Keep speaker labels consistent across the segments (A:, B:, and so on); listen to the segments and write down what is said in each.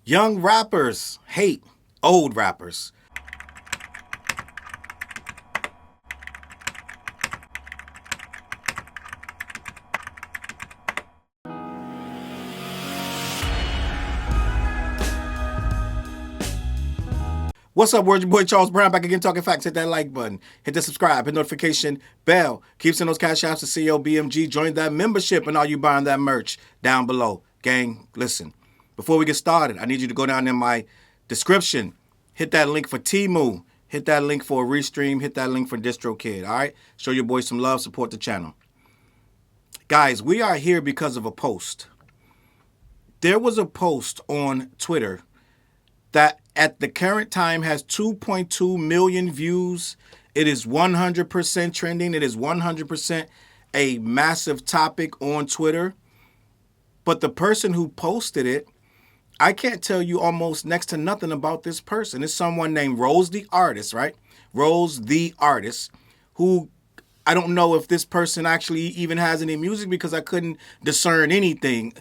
A: Young rappers hate old rappers. What's up, word? Your boy Charles Brown back again talking facts. Hit that like button. Hit the subscribe. Hit notification bell. Keep sending those cash outs to CO BMG. Join that membership and all you buying that merch down below. Gang, listen. Before we get started, I need you to go down in my description. Hit that link for Temu. Hit that link for ReStream. Hit that link for DistroKid. All right? Show your boys some love. Support the channel. Guys, we are here because of a post. There was a post on Twitter that at the current time has 2.2 million views. It is 100% trending. It is 100% a massive topic on Twitter. But the person who posted it, I can't tell you almost next to nothing about this person. It's someone named Rose the Artist, right? Rose the Artist, who I don't know if this person actually even has any music because I couldn't discern anything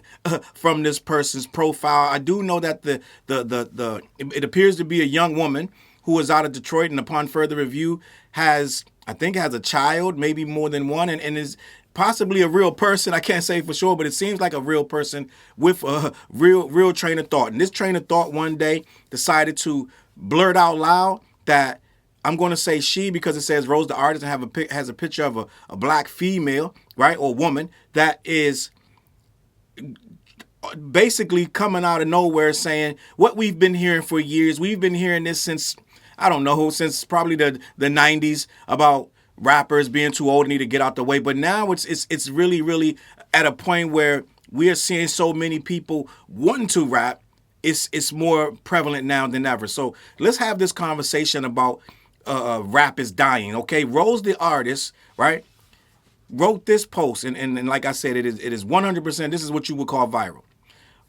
A: from this person's profile. I do know that it appears to be a young woman who is out of Detroit, and upon further review has a child, maybe more than one, and is possibly a real person. I can't say for sure, but it seems like a real person with a real train of thought. And this train of thought one day decided to blurt out loud that I'm going to say she because it says Rose the Artist and has a picture of a black female, right, or woman that is basically coming out of nowhere saying what we've been hearing for years. We've been hearing this since, I don't know, since probably the 90s about rappers being too old and need to get out the way. But now it's really at a point where we are seeing so many people wanting to rap. It's more prevalent now than ever. So let's have this conversation about rap is dying, okay? Rose the Artist, right, wrote this post, and like I said, it is 100%, this is what you would call viral.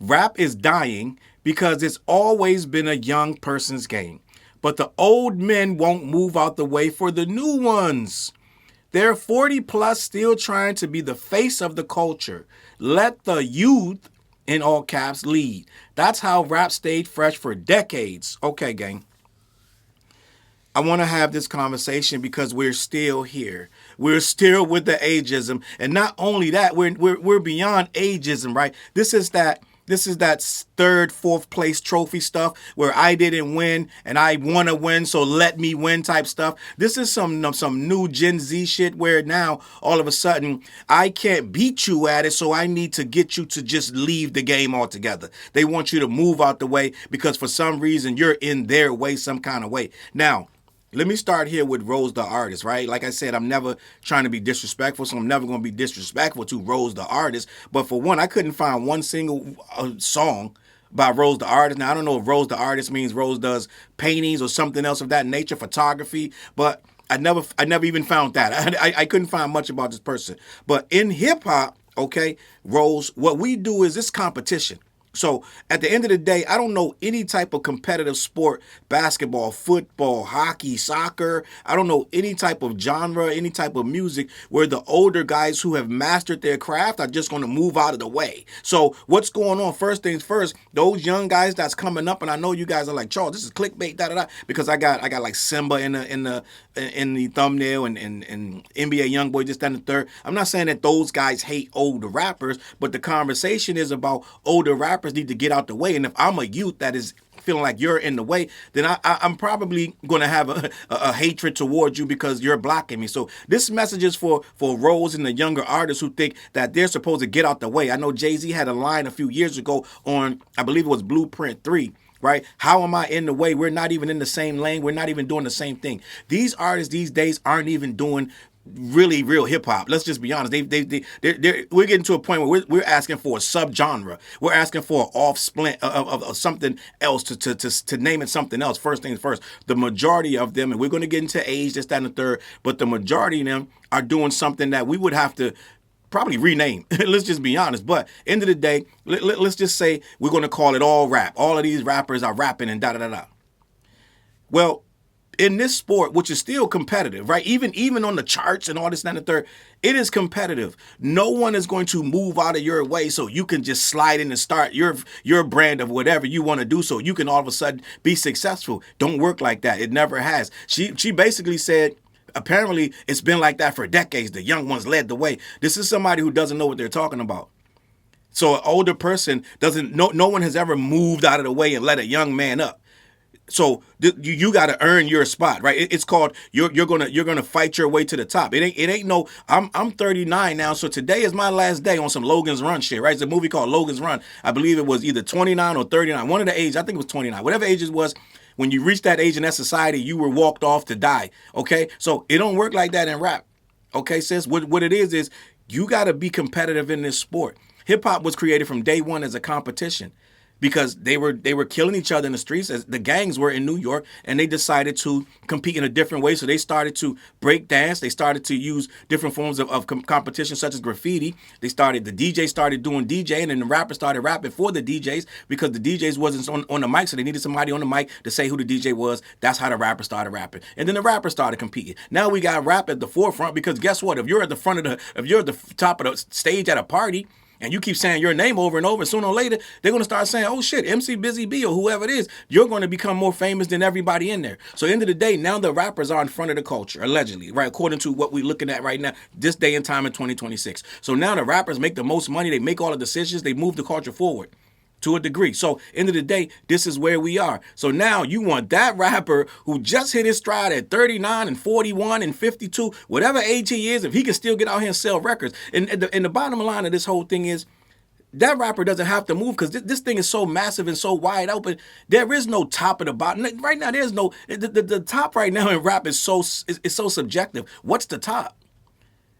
A: Rap is dying because it's always been a young person's game, but the old men won't move out the way for the new ones. They're 40 plus still trying to be the face of the culture. Let the youth, in all caps, lead. That's how rap stayed fresh for decades. Okay, gang. I want to have this conversation because we're still here. We're still with the ageism, and not only that, we're beyond ageism, right? This is that third, fourth place trophy stuff where I didn't win and I want to win, so let me win type stuff. This is some new Gen Z shit where now all of a sudden I can't beat you at it, so I need to get you to just leave the game altogether. They want you to move out the way because for some reason you're in their way some kind of way. Now, let me start here with Rose the Artist, right? Like I said, I'm never trying to be disrespectful, so I'm never going to be disrespectful to Rose the Artist. But for one, I couldn't find one single song by Rose the Artist. Now, I don't know if Rose the Artist means Rose does paintings or something else of that nature, photography, but I never even found that. I couldn't find much about this person. But in hip-hop, okay, Rose, what we do is this competition. So at the end of the day, I don't know any type of competitive sport, basketball, football, hockey, soccer. I don't know any type of genre, any type of music where the older guys who have mastered their craft are just going to move out of the way. So what's going on? First things first, those young guys that's coming up, and I know you guys are like, Charles, this is clickbait, because I got like Simba in the thumbnail and NBA YoungBoy just down the third. I'm not saying that those guys hate older rappers, but the conversation is about older rappers need to get out the way. And if I'm a youth that is feeling like you're in the way, then I'm probably going to have a hatred towards you because you're blocking me. So this message is for Rose and the younger artists who think that they're supposed to get out the way. I know Jay-Z had a line a few years ago on, I believe it was Blueprint 3, right? How am I in the way? We're not even in the same lane. We're not even doing the same thing. These artists these days aren't even doing really real hip hop. Let's just be honest. We're getting to a point where we're asking for a subgenre. We're asking for an off splint of something else to name it something else. First things first. The majority of them, and we're going to get into age, this, that, and the third, but the majority of them are doing something that we would have to probably rename. Let's just be honest. But end of the day, let's just say we're going to call it all rap. All of these rappers are rapping and da da da da. Well, in this sport, which is still competitive, right? Even on the charts and all this, and the third, it is competitive. No one is going to move out of your way so you can just slide in and start your brand of whatever you want to do so you can all of a sudden be successful. Don't work like that. It never has. She basically said, apparently it's been like that for decades. The young ones led the way. This is somebody who doesn't know what they're talking about. So an older person doesn't know. No one has ever moved out of the way and let a young man up. So you got to earn your spot, right? It's called you're gonna fight your way to the top. It ain't no. I'm 39 now, so today is my last day on some Logan's Run shit, right? It's a movie called Logan's Run. I believe it was either 29 or 39. One of the ages, I think it was 29. Whatever age it was, when you reach that age in that society, you were walked off to die. Okay, so it don't work like that in rap. Okay, sis. What it is you got to be competitive in this sport. Hip hop was created from day one as a competition, because they were killing each other in the streets, as the gangs were in New York, and they decided to compete in a different way. So they started to break dance. They started to use different forms of competition, such as graffiti. The DJ started doing DJing, and the rappers started rapping for the DJs, because the DJs wasn't on the mic, so they needed somebody on the mic to say who the DJ was. That's how the rappers started rapping. And then the rappers started competing. Now we got rap at the forefront, because guess what? If you're at the top of the stage at a party, and you keep saying your name over and over, sooner or later, they're going to start saying, oh shit, MC Busy B or whoever it is, you're going to become more famous than everybody in there. So at the end of the day, now the rappers are in front of the culture, allegedly, right? According to what we're looking at right now, this day and time in 2026. So now the rappers make the most money, they make all the decisions, they move the culture forward to a degree. So end of the day, this is where we are. So now you want that rapper who just hit his stride at 39 and 41 and 52, whatever age he is, if he can still get out here and sell records. And the bottom line of this whole thing is, that rapper doesn't have to move, because this thing is so massive and so wide open. There is no top of the bottom. Right now, there's no, the top right now in rap is so subjective. What's the top?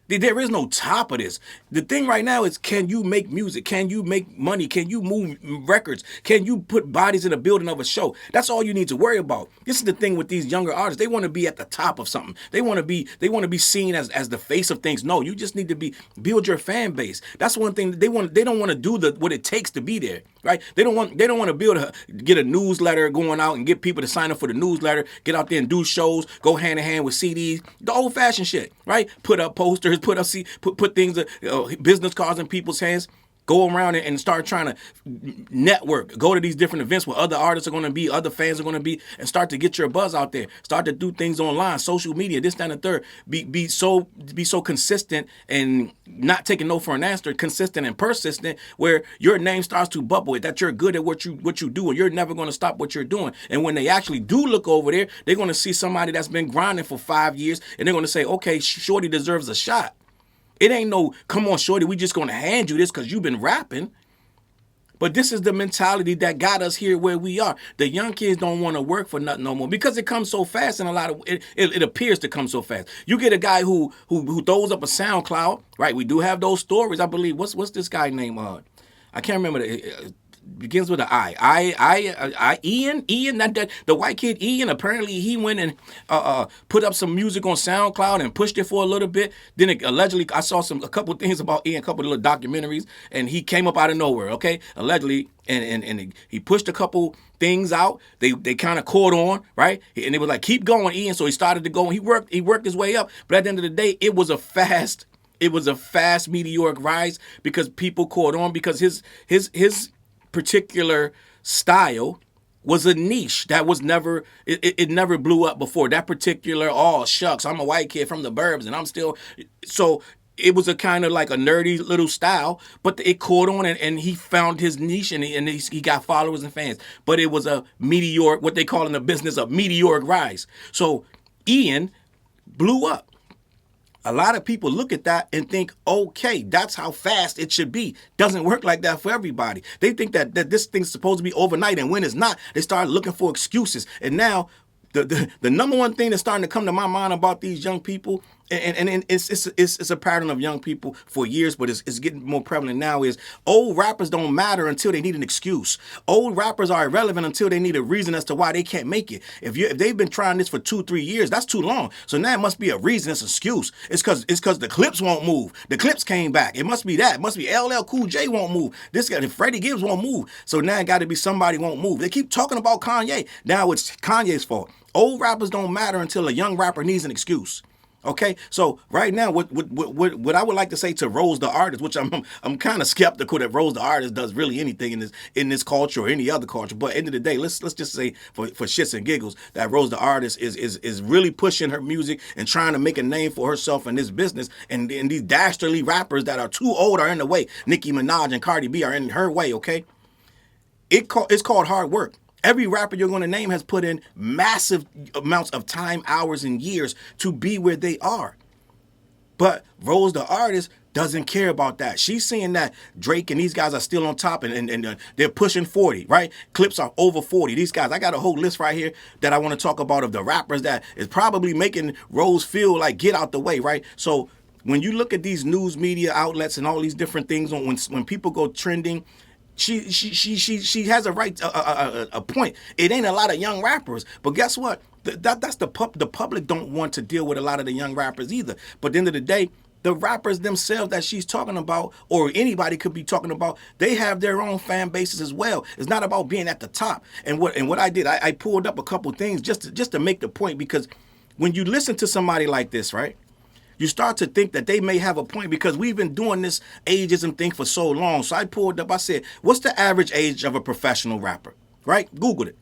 A: There is no top of this. The thing right now is, can you make music? Can you make money? Can you move records? Can you put bodies in the building of a show? That's all you need to worry about. This is the thing with these younger artists. They want to be at the top of something. They want to be seen as the face of things. No, you just need to build your fan base. That's one thing they want. They don't want to do what it takes to be there, right? They don't want to get a newsletter going out and get people to sign up for the newsletter, get out there and do shows, go hand in hand with CDs, the old fashioned shit, right? Put up posters, put things, business cards in people's hands. Go around and start trying to network. Go to these different events where other artists are going to be, other fans are going to be, and start to get your buzz out there. Start to do things online, social media, this, that, and the third. Be so consistent and not taking no for an answer. Consistent and persistent, where your name starts to bubble. That you're good at what you do, and you're never going to stop what you're doing. And when they actually do look over there, they're going to see somebody that's been grinding for 5 years, and they're going to say, okay, Shorty deserves a shot. It ain't no, come on, Shorty, we just going to hand you this because you've been rapping. But this is the mentality that got us here where we are. The young kids don't want to work for nothing no more, because it comes so fast, and it appears to come so fast. You get a guy who throws up a SoundCloud, right? We do have those stories, I believe. What's this guy name? I can't remember. Begins with an I. Ian, that the white kid Ian. Apparently, he went and put up some music on SoundCloud and pushed it for a little bit. Then allegedly, I saw a couple of things about Ian, a couple of little documentaries, and he came up out of nowhere. Okay, allegedly, and he pushed a couple things out. They kind of caught on, right? And it was like, keep going, Ian. So he started to go, and he worked his way up. But at the end of the day, it was a fast meteoric rise, because people caught on, because his particular style was a niche that was never, it never blew up before. That particular, oh shucks, I'm a white kid from the burbs and I'm still, so it was a kind of like a nerdy little style, but it caught on, and he found his niche, and he got followers and fans. But it was a meteoric, what they call in the business, a meteoric rise. So Ian blew up. A lot of people look at that and think, okay, that's how fast it should be. Doesn't work like that for everybody. They think that this thing's supposed to be overnight, and when it's not, they start looking for excuses. And now the number one thing that's starting to come to my mind about these young people and it's a pattern of young people for years, but it's getting more prevalent now. Is old rappers don't matter until they need an excuse. Old rappers are irrelevant until they need a reason as to why they can't make it. If they've been trying this for 2-3 years, that's too long. So now it must be a reason, it's an excuse. It's because the Clips won't move. The Clips came back. It must be that. It must be LL Cool J won't move. This guy, Freddie Gibbs won't move. So now it got to be somebody won't move. They keep talking about Kanye. Now it's Kanye's fault. Old rappers don't matter until a young rapper needs an excuse. Okay, so right now, what I would like to say to Rose the artist, which I'm kind of skeptical that Rose the artist does really anything in this culture or any other culture. But end of the day, let's just say for shits and giggles that Rose the artist is really pushing her music and trying to make a name for herself in this business. And these dastardly rappers that are too old are in the way. Nicki Minaj and Cardi B are in her way. Okay, it's called hard work. Every rapper you're going to name has put in massive amounts of time, hours, and years to be where they are. But Rose the artist doesn't care about that. She's seeing that Drake and these guys are still on top and they're pushing 40, right? Clips are over 40. These guys, I got a whole list right here that I want to talk about of the rappers that is probably making Rose feel like get out the way, right? So when you look at these news media outlets and all these different things, when people go trending, she has a right a point. It ain't a lot of young rappers, but guess what? That's the public don't want to deal with a lot of the young rappers either. But at the end of the day, the rappers themselves that she's talking about, or anybody could be talking about, they have their own fan bases as well. It's not about being at the top. And what I did, I pulled up a couple things just to make the point, because when you listen to somebody like this, right? You start to think that they may have a point, because we've been doing this ageism thing for so long. So I pulled up, I said, what's the average age of a professional rapper, right? Googled it.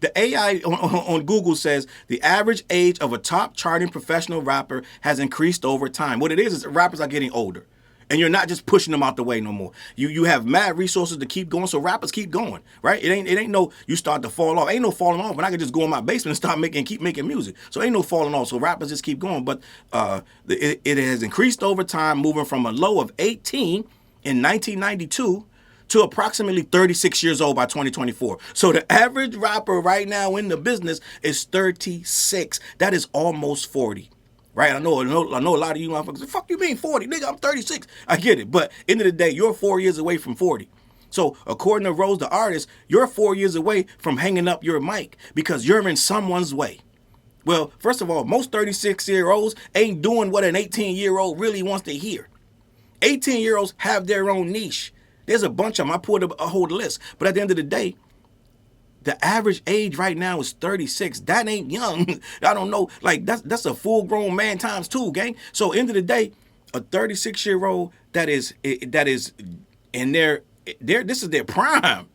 A: The AI on Google says the average age of a top charting professional rapper has increased over time. What it is rappers are getting older. And you're not just pushing them out the way no more. You have mad resources to keep going, so rappers keep going, right? It ain't no you start to fall off. Ain't no falling off. And I can just go in my basement and keep making music. So ain't no falling off. So rappers just keep going. But it has increased over time, moving from a low of 18 in 1992 to approximately 36 years old by 2024. So the average rapper right now in the business is 36. That is almost 40. Right, I know a lot of you motherfuckers say, fuck you mean 40? Nigga, I'm 36. I get it. But end of the day, you're 4 years away from 40. So according to Rose the artist, you're 4 years away from hanging up your mic because you're in someone's way. Well, first of all, most 36-year-olds ain't doing what an 18-year-old really wants to hear. 18-year-olds have their own niche. There's a bunch of them. I pulled up a whole list. But at the end of the day, the average age right now is 36. That ain't young. I don't know. Like, that's a full-grown man times two, gang. So, end of the day, a 36-year-old that is in this is their prime.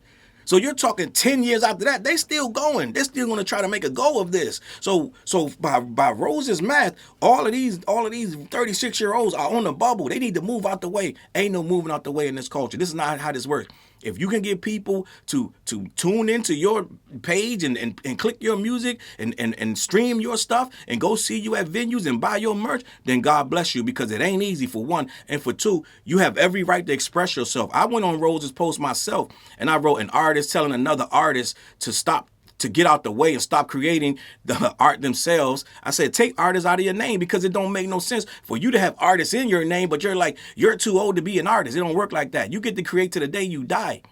A: So you're talking 10 years after that, they still going. They're still going to try to make a go of this. So by Rose's math, all of these 36-year-olds are on the bubble. They need to move out the way. Ain't no moving out the way in this culture. This is not how this works. If you can get people to tune into your page and click your music and stream your stuff and go see you at venues and buy your merch, then God bless you, because it ain't easy, for one. And for two, you have every right to express yourself. I went on Rose's post myself and I wrote, an artist telling another artist to get out the way and stop creating the art themselves. I said, take artists out of your name, because it don't make no sense for you to have artists in your name, but you're too old to be an artist. It don't work like that. You get to create to the day you die,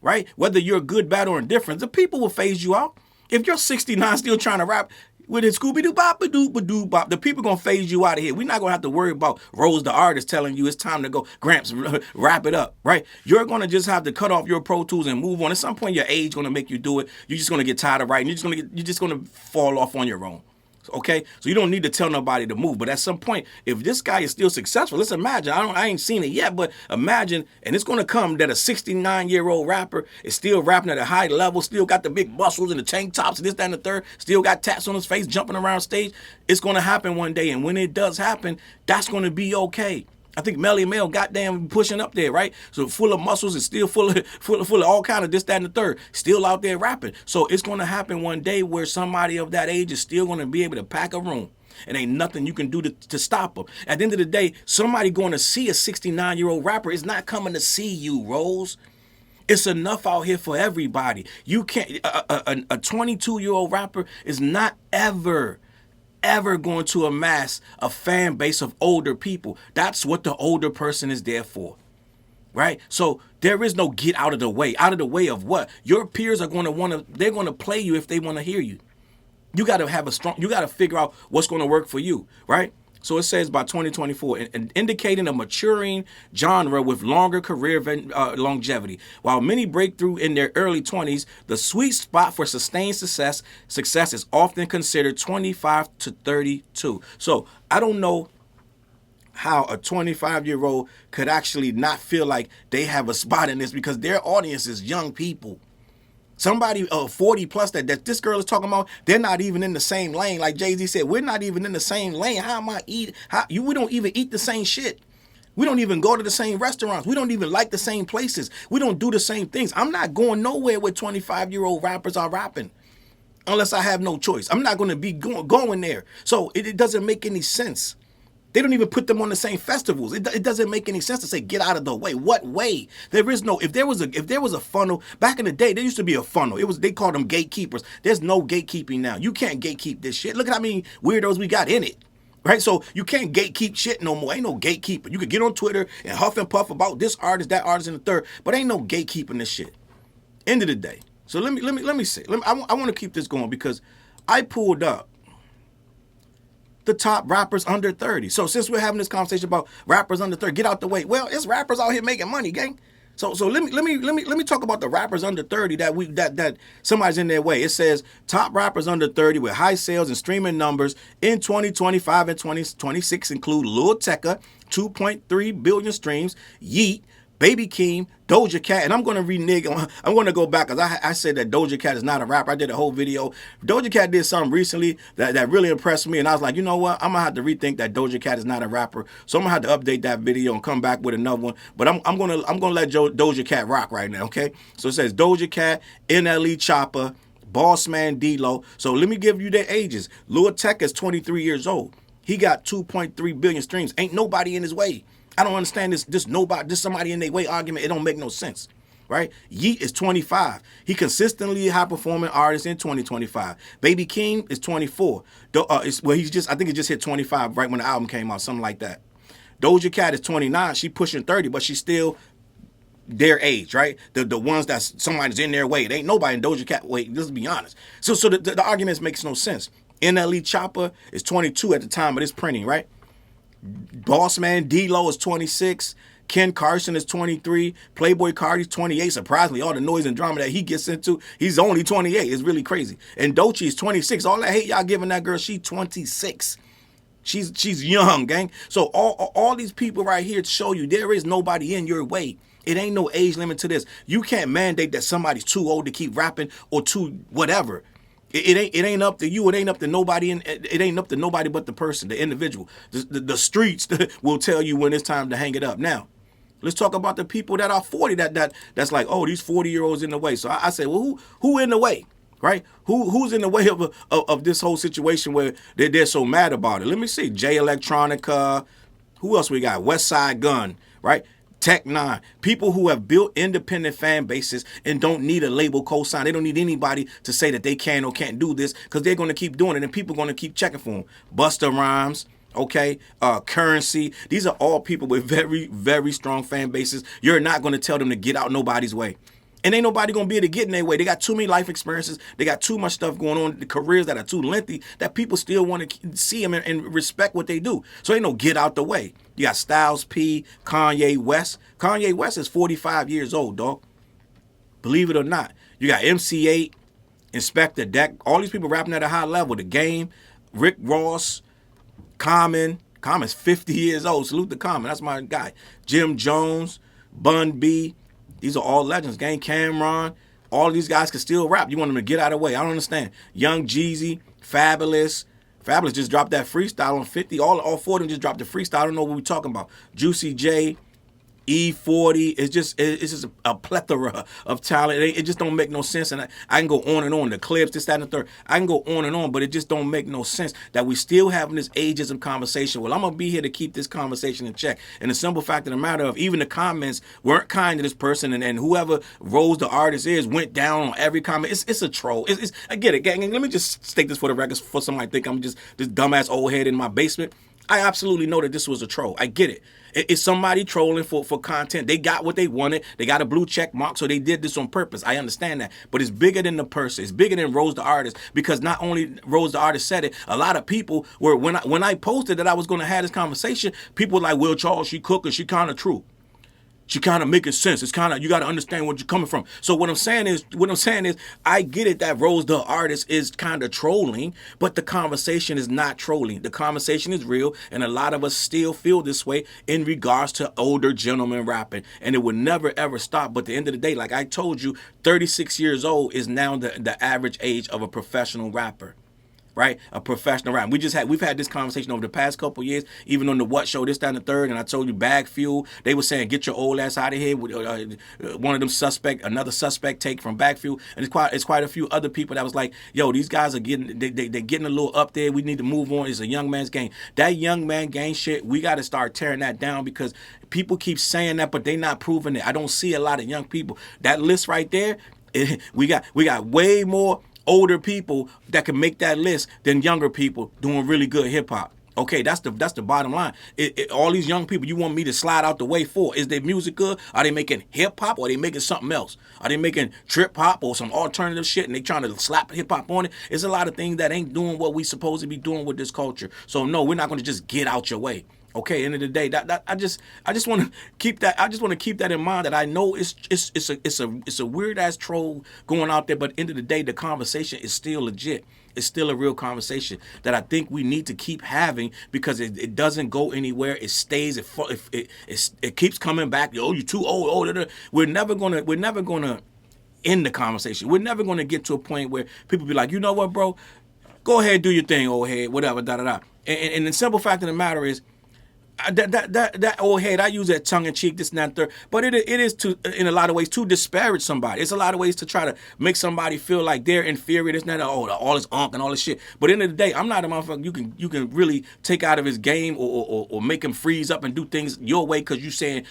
A: right? Whether you're good, bad, or indifferent, the people will phase you out. If you're 69 still trying to rap with it, Scooby-Doo-Bop-a-Doo-ba-Doo-Bop, the people going to phase you out of here. We're not going to have to worry about Rose the artist telling you it's time to go, Gramps, wrap it up, right? You're going to just have to cut off your Pro Tools and move on. At some point, your age going to make you do it. You're just going to get tired of writing. You're just going to fall off on your own. Okay, so you don't need to tell nobody to move. But at some point, if this guy is still successful, let's imagine. I ain't seen it yet, but imagine, and it's gonna come, that a 69-year-old rapper is still rapping at a high level, still got the big muscles and the tank tops and this, that, and the third, still got tats on his face, jumping around stage. It's gonna happen one day, and when it does happen, that's gonna be okay. I think Melly Mel goddamn pushing up there, right? So full of muscles and still full of all kind of this, that, and the third. Still out there rapping. So it's going to happen one day where somebody of that age is still going to be able to pack a room. And ain't nothing you can do to stop them. At the end of the day, somebody going to see a 69-year-old rapper is not coming to see you, Rose. It's enough out here for everybody. You can't. A 22-year-old rapper is not ever ever going to amass a fan base of older people. That's what the older person is there for. Right? So there is no get out of the way. Out of the way of what? Your peers are going to they're going to play you if they want to hear you. You got to have you got to figure out what's going to work for you, right? So it says by 2024, indicating a maturing genre with longer career longevity. While many break through in their early 20s, the sweet spot for sustained success is often considered 25 to 32. So I don't know how a 25-year-old could actually not feel like they have a spot in this, because their audience is young people. Somebody 40 plus that this girl is talking about, they're not even in the same lane. Like Jay-Z said, we're not even in the same lane. How am I eat? We don't even eat the same shit. We don't even go to the same restaurants. We don't even like the same places. We don't do the same things. I'm not going nowhere where 25-year-old rappers are rapping unless I have no choice. I'm not going to be going there. So it doesn't make any sense. They don't even put them on the same festivals. It doesn't make any sense to say get out of the way. What way? There is no. If there was a funnel back in the day, there used to be a funnel. They called them gatekeepers. There's no gatekeeping now. You can't gatekeep this shit. Look at how many weirdos we got in it. Right? So you can't gatekeep shit no more. Ain't no gatekeeper. You could get on Twitter and huff and puff about this artist, that artist, and the third, but ain't no gatekeeping this shit. End of the day. So let me say. I want to keep this going because I pulled up the top rappers under 30. So since we're having this conversation about rappers under 30, get out the way. Well, it's rappers out here making money, gang. So let me talk about the rappers under 30 that somebody's in their way. It says top rappers under 30 with high sales and streaming numbers in 2025 and 2026 include Lil Tecca, 2.3 billion streams, Yeet, Baby Keem, Doja Cat, and I'm going to renege. I'm going to go back because I said that Doja Cat is not a rapper. I did a whole video. Doja Cat did something recently that really impressed me, and I was like, you know what? I'm going to have to rethink that Doja Cat is not a rapper. So I'm going to have to update that video and come back with another one. But I'm going to let Doja Cat rock right now, okay? So it says Doja Cat, NLE Chopper, Bossman D-Lo. So let me give you their ages. Lil Tecca is 23 years old. He got 2.3 billion streams. Ain't nobody in his way. I don't understand this somebody in their way argument. It don't make no sense, right? Yeet is 25. He consistently a high-performing artist in 2025. Baby Keem is 24. I think it just hit 25 right when the album came out, something like that. Doja Cat is 29. She pushing 30, but she's still their age, right? The ones that somebody's in their way. There ain't nobody in Doja Cat way. Let's be honest. So the argument makes no sense. NLE Chopper is 22 at the time of this printing, right? Bossman D-Lo is 26. Ken Carson is 23. Playboy Cardi's 28. Surprisingly, all the noise and drama that he gets into, he's only 28. It's really crazy. And Doechii is 26. All that hate y'all giving that girl, she's 26. She's young, gang. So all these people right here to show you there is nobody in your way. It ain't no age limit to this. You can't mandate that somebody's too old to keep rapping or too whatever. It ain't up to you. It ain't up to nobody. It ain't up to nobody but the person, the individual. The streets will tell you when it's time to hang it up. Now, let's talk about the people that are 40. That's like, oh, these 40-year-olds in the way. So I say, well, who in the way, right? Who's in the way of this whole situation where they're so mad about it? Let me see. Jay Electronica. Who else we got? West Side Gun, right? Tech Nine, people who have built independent fan bases and don't need a label cosign. They don't need anybody to say that they can or can't do this because they're going to keep doing it and people are going to keep checking for them. Busta Rhymes, okay, Currency. These are all people with very, very strong fan bases. You're not going to tell them to get out nobody's way. And ain't nobody going to be able to get in their way. They got too many life experiences. They got too much stuff going on, the careers that are too lengthy that people still want to see them and respect what they do. So ain't no get out the way. You got Styles P, Kanye West. Kanye West is 45 years old, dog. Believe it or not. You got MC8, Inspector Deck. All these people rapping at a high level. The Game, Rick Ross, Common. Common's 50 years old. Salute to Common. That's my guy. Jim Jones, Bun B. These are all legends. Gang Cameron. All of these guys can still rap. You want them to get out of the way. I don't understand. Young Jeezy, Fabulous. Fabulous just dropped that freestyle on 50. All four of them just dropped the freestyle. I don't know what we're talking about. Juicy J, E40. It's just a plethora of talent. It just don't make no sense. And I can go on and on. The clips, this, that, and the third. I can go on and on, but it just don't make no sense that we still having this ageism conversation. Well, I'm gonna be here to keep this conversation in check. And the simple fact of the matter of even the comments weren't kind to this person, and whoever Rose the artist is went down on every comment. It's a troll. I get it, gang. Let me just state this for the records for somebody think I'm just this dumbass old head in my basement. I absolutely know that this was a troll. I get it. It's somebody trolling for content. They got what they wanted. They got a blue check mark, so they did this on purpose. I understand that. But it's bigger than the person. It's bigger than Rose the artist, because not only Rose the artist said it, a lot of people were, when I posted that I was going to have this conversation, people were like, well, Challz, she cooking, she kind of true. She kind of making sense. It's kind of, you got to understand where you're coming from. So what I'm saying is, I get it that Rose the artist is kind of trolling, but the conversation is not trolling. The conversation is real, and a lot of us still feel this way in regards to older gentlemen rapping, and it will never ever stop. But at the end of the day, like I told you, 36 years old is now the average age of a professional rapper. Right, a professional rapper. We've had this conversation over the past couple years, even on the What Show, this, that, and the third. And I told you, Bag Fuel. They were saying, "Get your old ass out of here." With one of them another suspect take from Bag Fuel, and it's quite a few other people that was like, "Yo, these guys are they're getting a little up there. We need to move on. It's a young man's game." That young man gang shit, we got to start tearing that down, because people keep saying that, but they not proving it. I don't see a lot of young people. That list right there, we got way more older people that can make that list than younger people doing really good hip hop. Okay, that's the bottom line. All these young people you want me to slide out the way for, is their music good? Are they making hip hop, or are they making something else? Are they making trip hop or some alternative shit and they trying to slap hip hop on it? It's a lot of things that ain't doing what we supposed to be doing with this culture. So no, we're not going to just get out your way. Okay, end of the day, I just want to keep that. I just want to keep that in mind. That I know it's a weird ass troll going out there, but end of the day, the conversation is still legit. It's still a real conversation that I think we need to keep having, because it doesn't go anywhere. It stays. It keeps coming back. Oh, you're too old. We're never gonna end the conversation. We're never gonna get to a point where people be like, you know what, bro, go ahead, do your thing, old head, whatever, da da da. And the simple fact of the matter is, that old head, I use that tongue in cheek, this and that, third, but it is to, in a lot of ways, to disparage somebody. It's a lot of ways to try to make somebody feel like they're inferior, this and that, all this unk and all this shit. But at the end of the day, I'm not a motherfucker you can really take out of his game, or make him freeze up and do things your way because you saying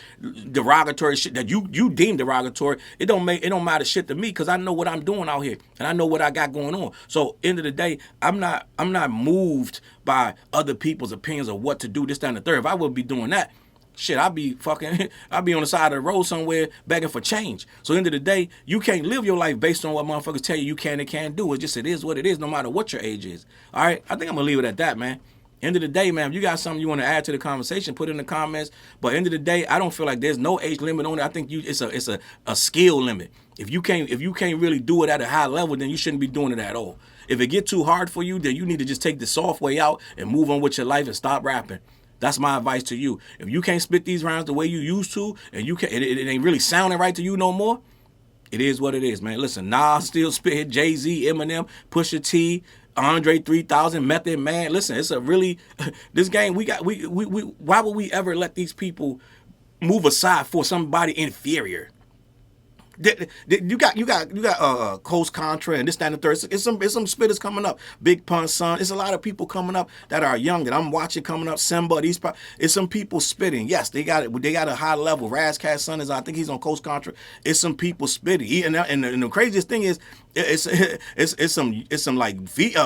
A: derogatory shit that you deem derogatory. It don't matter shit to me, because I know what I'm doing out here and I know what I got going on. So end of the day, I'm not moved by other people's opinions of what to do, this, that, and the third. If I would be doing that, shit, I'd be on the side of the road somewhere begging for change. So end of the day, you can't live your life based on what motherfuckers tell you can and can't do. It is what it is, no matter what your age is. All right, I think I'm gonna leave it at that, man. End of the day, man, if you got something you want to add to the conversation, put it in the comments. But end of the day, I don't feel like there's no age limit on it. I think it's a skill limit. If you can't really do it at a high level, then you shouldn't be doing it at all. If it get too hard for you, then you need to just take the soft way out and move on with your life and stop rapping. That's my advice to you. If you can't spit these rhymes the way you used to, and it ain't really sounding right to you no more, it is what it is, man. Listen, Nas still spit, Jay-Z, Eminem, Pusha T, Andre 3000, Method Man. Listen, it's a really this game. We why would we ever let these people move aside for somebody inferior? You got Coast Contra and this, that, and the third. It's some spitters coming up. Big Pun Son. It's a lot of people coming up that are young that I'm watching coming up. Simba. It's some people spitting. Yes, they got it. They got a high level. Razcat Son is. I think he's on Coast Contra. It's some people spitting. And the craziest thing is, it's some like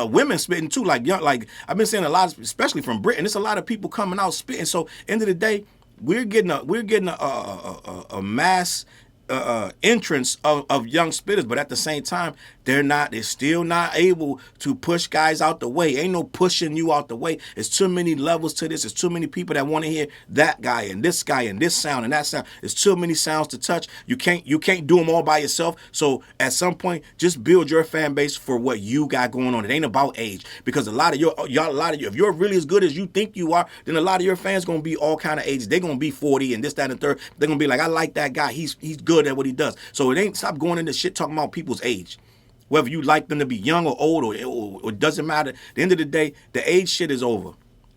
A: women spitting too. Like young. Like I've been seeing a lot, especially from Britain. It's a lot of people coming out spitting. So end of the day, we're getting a mass entrance of young spitters, but at the same time, they're still not able to push guys out the way. Ain't no pushing you out the way. It's too many levels to this. It's too many people that want to hear that guy and this sound and that sound. It's too many sounds to touch. You can't do them all by yourself. So at some point, just build your fan base for what you got going on. It ain't about age, because a lot of you, if you're really as good as you think you are, then a lot of your fans gonna be all kind of ages. They're gonna be 40 and this, that, and the third. They're gonna be like, I like that guy. He's good at what he does. So it ain't, stop going into shit talking about people's age. Whether you like them to be young or old, or it doesn't matter. At the end of the day, the age shit is over.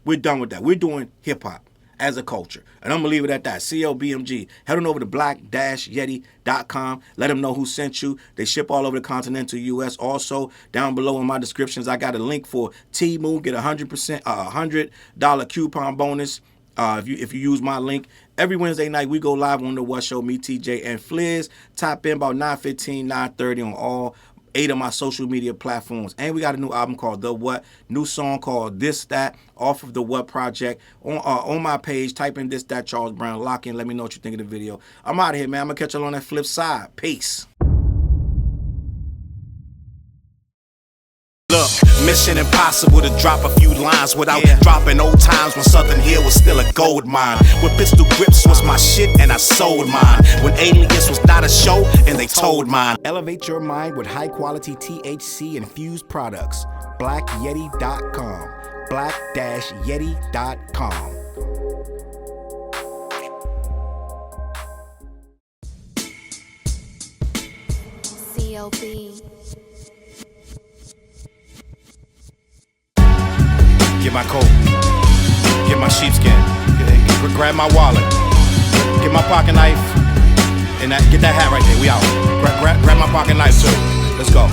A: We're done with that. We're doing hip hop. as a culture. And I'm going to leave it at that. CLBMG. Head on over to black-yeti.com. Let them know who sent you. They ship all over the continental U.S. Also, down below in my descriptions, I got a link for Temu. Get 100%, $100 coupon bonus. If you use my link. Every Wednesday night, we go live on The What Show, me, TJ, and Fliz. Tap in about 9:15, 9:30 on all 8 of my social media platforms. And we got a new album called The What, new song called This That, off of The What Project. On my page, type in This That Challz Brown, lock in, let me know what you think of the video. I'm out of here, man. I'm going to catch y'all on that flip side. Peace.
B: Look, mission impossible to drop a few lines without dropping old times when Southern Hill was still a gold mine. When pistol grips was my shit and I sold mine. When Alias was not a show and they told mine.
A: Elevate your mind with high quality THC infused products. BlackYeti.com. Black-Yeti.com.
C: CLB.
B: Get my coat, get my sheepskin, grab my wallet, get my pocket knife, and get that hat right there. We out. Grab my pocket knife too. Let's go.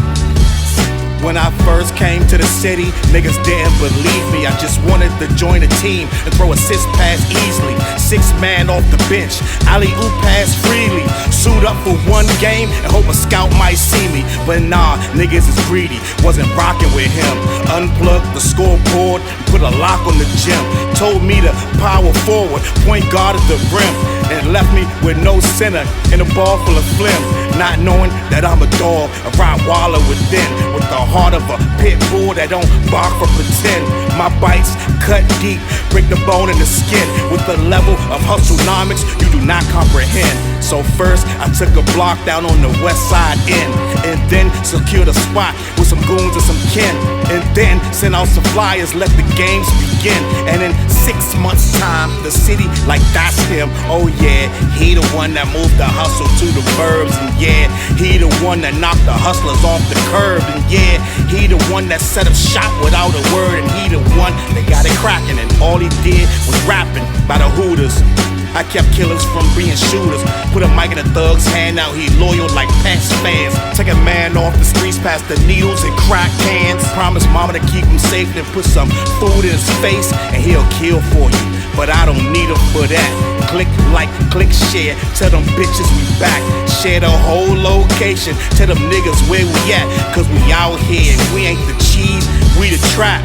B: When I first came to the city, niggas didn't believe me. I just wanted to join a team and throw assist pass easily. 6 man off the bench, alley-oop pass freely. Suit up for one game and hope a scout might see me. But nah, niggas is greedy, wasn't rocking with him. Unplugged the scoreboard, put a lock on the gym. Told me to power forward, point guard at the rim. And left me with no center and a ball full of phlegm. Not knowing that I'm a dog, a Rottweiler within, with the heart of a pit bull that don't bark for pretend. My bites cut deep, break the bone and the skin. With the level of hustlenomics you do not comprehend. So first I took a block down on the west side end, and then secured a spot with some goons and some kin. And then sent out some flyers, let the games begin. And in 6 months time, the city like that's him. Oh yeah, he the one that moved the hustle to the burbs. And yeah, he the one that knocked the hustlers off the curb. And yeah, he the one that set up shop without a word. And he the one that got it cracking, and all he did was rapping by the Hooters. I kept killers from being shooters. Put a mic in a thug's hand, now he loyal like Pats fans. Take a man off the streets past the needles and crack cans. Promise mama to keep him safe, then put some food in his face, and he'll kill for you. But I don't need him for that. Click like, click share, tell them bitches we back. Share the whole location, tell them niggas where we at. Cause we out here and we ain't the cheese, we the trap.